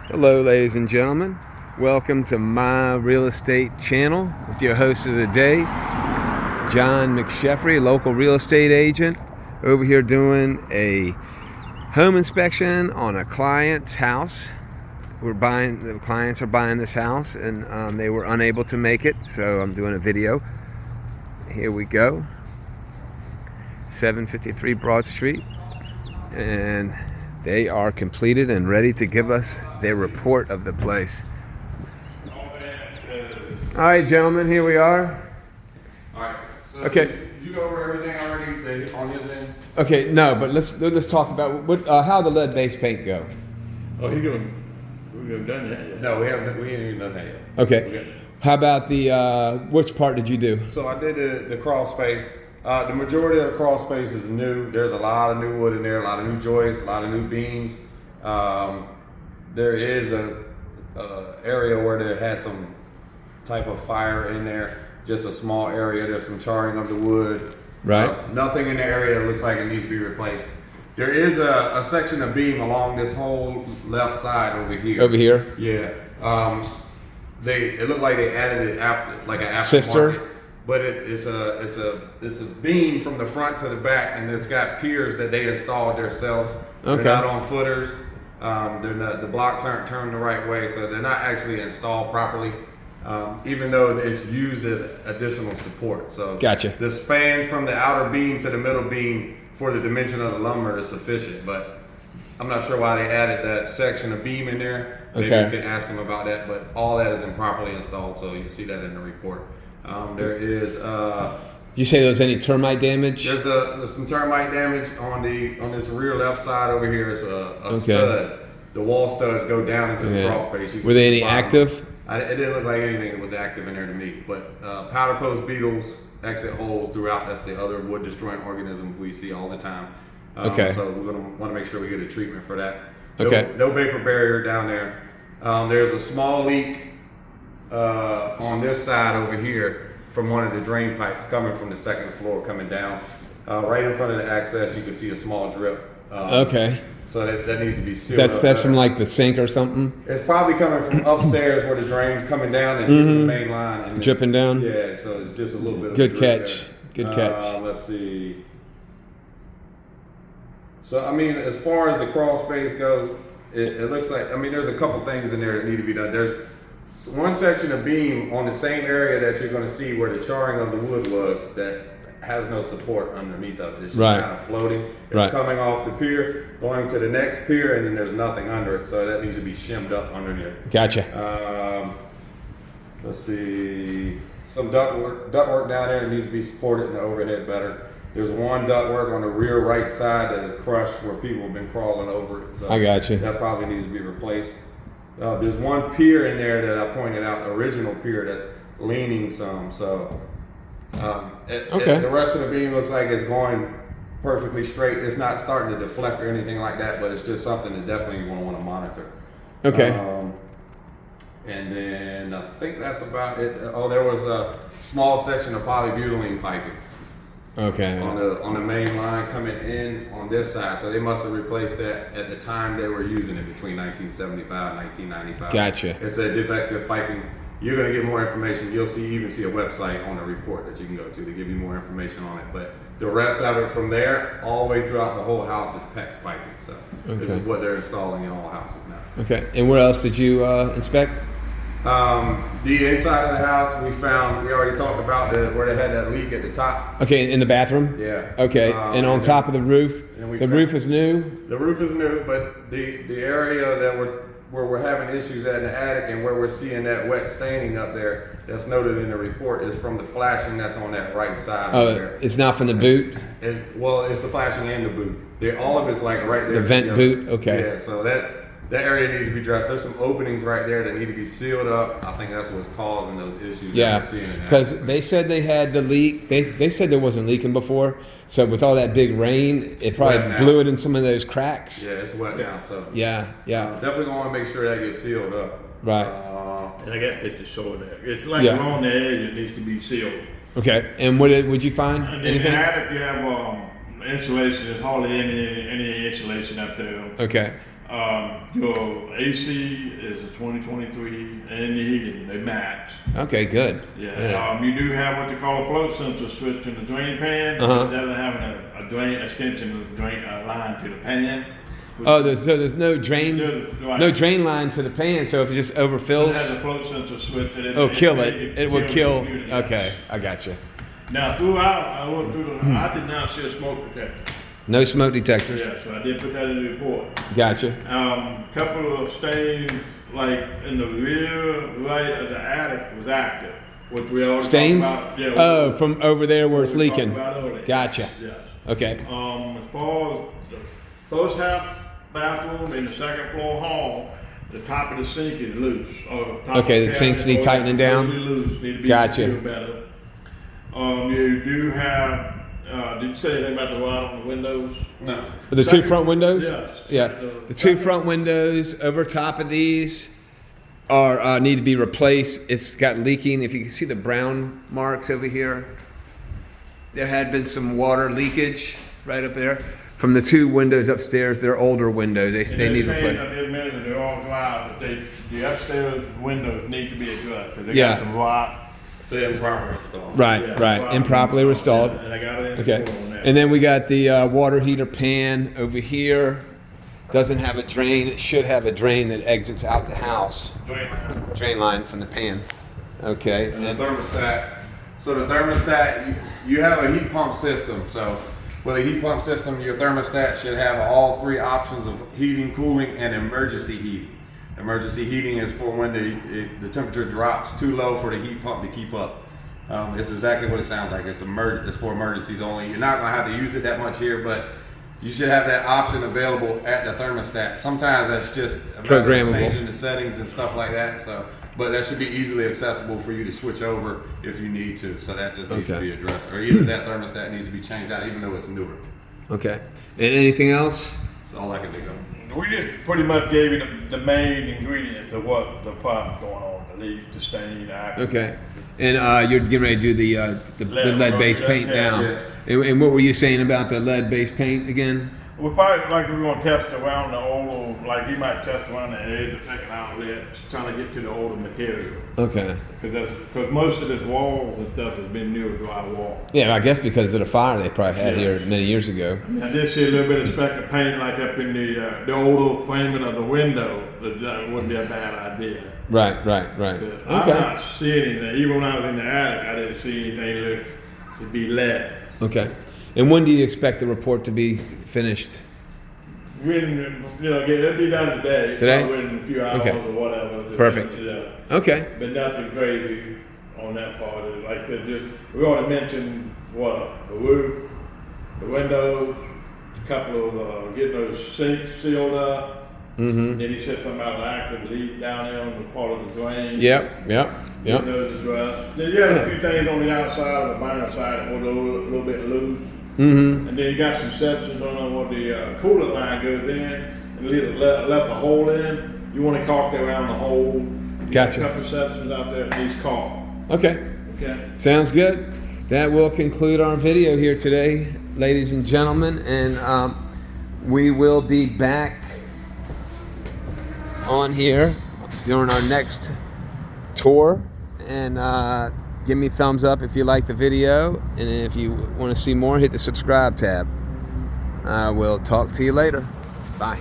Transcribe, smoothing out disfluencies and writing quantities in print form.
Hello, ladies and gentlemen. Welcome to my real estate channel with your host of the day, John McSheffrey, local real estate agent, over here doing a home inspection on a client's house. The clients are buying this house, and they were unable to make it, so I'm doing a video. Here we go. 753 Broad Street, and they are completed and ready to give us their report of the place. All right, gentlemen, here we are. All right. So Okay. Did you go over everything already on his end? Okay, no, but let's talk about how the lead-based paint go. Oh, we haven't done that yet. No, we ain't even done that yet. Okay. How about the which part did you do? So I did the crawl space. The majority of the crawl space is new. There's a lot of new wood in there, a lot of new joists, a lot of new beams. There is a area where there had some type of fire in there, just a small area. There's some charring of the wood. Right. Nothing in the area that looks like it needs to be replaced. There is a section of beam along this whole left side over here. Over here? Yeah. It looked like they added it after, like an aftermarket. Sister? But it's a beam from the front to the back, and it's got piers that they installed themselves. Okay. They're not on footers. They're not, the blocks aren't turned the right way, so they're not actually installed properly. Even though it's used as additional support. So Gotcha. the span from the outer beam to the middle beam for the dimension of the lumber is sufficient, but I'm not sure why they added that section of beam in there. Maybe Okay. you can ask them about that, but all that is improperly installed, so you can see that in the report. There is You say there was any termite damage? there's some termite damage on this rear left side over here. Is a stud. The wall studs go down into the crawl space. You can Were see they the any bottom. active? It didn't look like anything that was active in there to me, but powder post beetles, exit holes throughout. That's the other wood destroying organism we see all the time. Okay. So we're gonna want to make sure we get a treatment for that. Okay. No vapor barrier down there. There's a small leak on this side over here from one of the drain pipes coming from the second floor coming down. Right in front of the access, you can see a small drip. Okay. So that needs to be sealed. That's up from better. like the sink or something? It's probably coming from upstairs where the drain's coming down and hitting the main line. And Dripping down? Yeah, so it's just a little bit of Good a drip catch. there. Good catch. Let's see. So, I mean, as far as the crawl space goes, it looks like, I mean, there's a couple things in there that need to be done. There's one section of beam on the same area that you're going to see where the charring of the wood was that has no support underneath of it. It's just Right. kind of floating. It's Right. coming off the pier, going to the next pier, and then there's nothing under it. So that needs to be shimmed up underneath. Gotcha. Let's see, some ductwork down there that needs to be supported in the overhead better. There's one ductwork on the rear right side that is crushed where people have been crawling over it. So I got you. That probably needs to be replaced. There's one pier in there that I pointed out, original pier that's leaning some. So Okay. the rest of the beam looks like it's going perfectly straight. It's not starting to deflect or anything like that, but it's just something that definitely you want to monitor. Okay. And then I think that's about it. Oh, there was a small section of polybutylene piping Okay. on the main line coming in on this side. So they must have replaced that at the time they were using it between 1975 and 1995. Gotcha. It's a defective piping. You're gonna get more information. You'll even see a website on the report that you can go to give you more information on it. But the rest of it from there, all the way throughout the whole house is PEX piping. So this is what they're installing in all houses now. Okay. And what else did you inspect? The inside of the house, we already talked about where they had that leak at the top. Okay, in the bathroom? Yeah. Okay. And on top of the roof? and we The found- roof is new? The roof is new, but the area where we're having issues at in the attic and where we're seeing that wet staining up there that's noted in the report is from the flashing that's on that right side over Oh, there. it's not from the boot? It's the flashing and the boot. All of it's like right there. The vent together. boot? Okay. Yeah, so that area needs to be addressed. There's some openings right there that need to be sealed up. I think that's what's causing those issues Yeah, that we're seeing in that. because they said they had the leak. They said there wasn't leaking before. So with all that big rain, it probably wet now. blew it in some of those cracks. Yeah, it's wet now, so Yeah, yeah, definitely want to make sure that gets sealed up. right. And I got pictures showing that. It's like Yeah. along the edge, it needs to be sealed. Okay, and what would you find? And in Anything? the attic, you have insulation. There's hardly any insulation up there. Okay, Your AC is a 2023 and your heating, they match. Okay, good. Yeah. You do have what they call a float sensor switch in the drain pan. It doesn't have a drain extension of the drain line to the pan. Oh, there's no drain, Right. no drain line to the pan. So if it just overfills, It has a float sensor switch. kill it. It will kill. the unit. Okay, I got you. Now throughout, I went through I did not see a smoke detector. No smoke detectors. Yeah, so I did put that in the report. Gotcha. Couple of stains, like in the rear right of the attic, was active, which we already Stains? talked about. Yeah, Oh, from over there where it's we talked leaking. about earlier. Gotcha. Yes. Okay. As far as the first half bathroom and the second floor hall, the top of the sink is loose. Or top Okay, of the sinks cabinet need tightening down? Really loose. Need to be Gotcha. secured better. You do have. Did you say anything about the rod on the windows? No. The two front windows? Yes. Yeah. The two front windows over top of these are need to be replaced. It's got leaking. If you can see the brown marks over here, there had been some water leakage right up there from the two windows upstairs. They're older windows. They need replaced. I did mention they're all dry, but the upstairs windows need to be addressed because they Yeah. got some rot. So improper install. Right, Yeah, right. problem. Improperly installed. And I got it in Okay. the on that. And then we got the water heater pan over here. Doesn't have a drain. It should have a drain that exits out the house. Drain line from the pan. Okay. And the thermostat. So the thermostat, you have a heat pump system. So with a heat pump system, your thermostat should have all three options of heating, cooling, and emergency heating. Emergency heating is for when the temperature drops too low for the heat pump to keep up. It's exactly what it sounds like. It's for emergencies only. You're not gonna have to use it that much here, but you should have that option available at the thermostat. Sometimes that's just a matter of Programmable. changing the settings and stuff like that. So, but that should be easily accessible for you to switch over if you need to. So that just needs to Okay. be addressed, or either that thermostat needs to be changed out, even though it's newer. Okay. And anything else? That's all I can think of. We just pretty much gave you the main ingredients of what the problem's going on: the leak, the stain, the acne. Okay. And you're getting ready to do the lead-based paint Yeah, now. yeah. And what were you saying about the lead-based paint again? We probably like we're gonna test around the older, like you might test around the edge, the second outlet, trying to get to the older material. Okay. Because most of this walls and stuff has been new dry wall. Yeah, I guess because of the fire they probably had Yeah. here many years ago. I did see a little bit of speck of paint like up in the older framing of the window. That wouldn't be a bad idea. Right. I I'm Okay. not seeing anything. Even when I was in the attic, I didn't see anything look to be lead. Okay. And when do you expect the report to be finished? Really, it'll be done today. Today? Probably in a few hours Okay. or whatever. Perfect. Yeah. Okay. But nothing crazy on that part of it. Like I said, we already mentioned the roof, the windows, a couple of getting those sinks sealed up. Mm-hmm. And then he said something about an active leak down there on the part of the drain. Yep. Getting those addressed. Then you had a few things on the outside of the burner side that were a little bit loose. Mm-hmm. And then you got some sections on where the coolant line goes in and left a hole in. You want to caulk that around the hole. You got Gotcha. a couple sections out there that needs caulk. Okay. Okay. Sounds good. That will conclude our video here today, ladies and gentlemen. And we will be back on here during our next tour. And give me a thumbs up if you like the video. And if you want to see more, hit the subscribe tab. I will talk to you later. Bye.